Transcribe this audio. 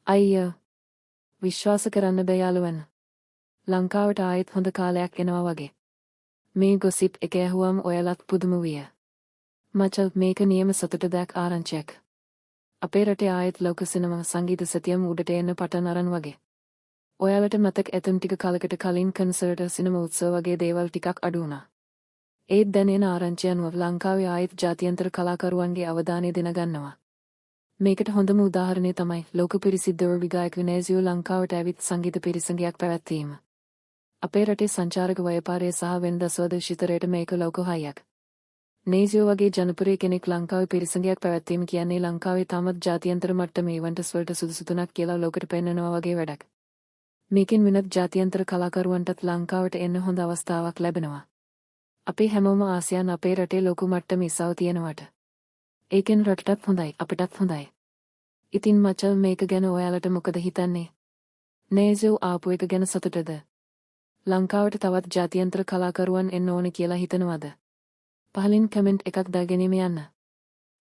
අයිය විශ්වාස කරන්න බෑ යාළුවන්. ලංකාවට ආයෙත් හොඳ කාලයක් එනවා වගේ. මේ ගොසිප් එක ඇහුවම ඔයාලත් පුදුම විය. මචං මේක නියම සතුටදායක ආරංචියක්. අපේ රටේ ආයෙත් ලෝක සිනමා සංගීත සතියම උඩට එන්න පටන් අරන් වගේ. ඔයාලට මතක ඇතන් ටික කාලයකට කලින් කන්සර්ට් සිනමා උත්සව වගේ දේවල් ටිකක් අඩු වුණා. ඒත් දැන් එන ආරංචිය අනුව ලංකාවේ ආයෙත් ජාත්‍යන්තර කලාකරුවන්ගේ අවධානය දින ගන්නවා. මේකට හොඳම උදාහරණය තමයි ලෝක ප්‍රසිද්ධ ගායක නේසියෝ ලංකාවට ඇවිත් සංගීත පිරිසඟයක් පැවැත්වීම. අපේ රටේ සංචාරක ව්‍යාපාරය සහ වෙනදා ස්වදේශීතරයට මේක ලෝක හයියක්. නේසියෝ වගේ ජනප්‍රිය කෙනෙක් ලංකාවේ පිරිසඟයක් පැවැත්වීම කියන්නේ ලංකාවේ තාමත් ජාත්‍යන්තර මට්ටමේ ඉවෙන්ට්ස් වලට සුදුසු තුනක් කියලා ලෝකෙට පෙන්වනවා වගේ වැඩක්. මේකෙන් වෙනත් ජාත්‍යන්තර කලාකරුවන්ටත් ලංකාවට එන්න හොඳ අවස්ථාවක් ලැබෙනවා. අපි හැමෝම ආසියාන අපේ රටේ ලොකු මට්ටමේ ඉසව තියෙනවට. ඒකෙන් රටටත් හොඳයි අපිටත් හොඳයි. ඉතින් මචං මේක ගැන ඔයාලට මොකද හිතන්නේ? නේසියෝ ආපු එක ගැන සතුටද? ලංකාවට තවත් ජාත්‍යන්තර කලාකරුවන් එන්න ඕනේ කියලා හිතනවද? පහලින් කමෙන්ට් එකක් දාගෙන යන්න.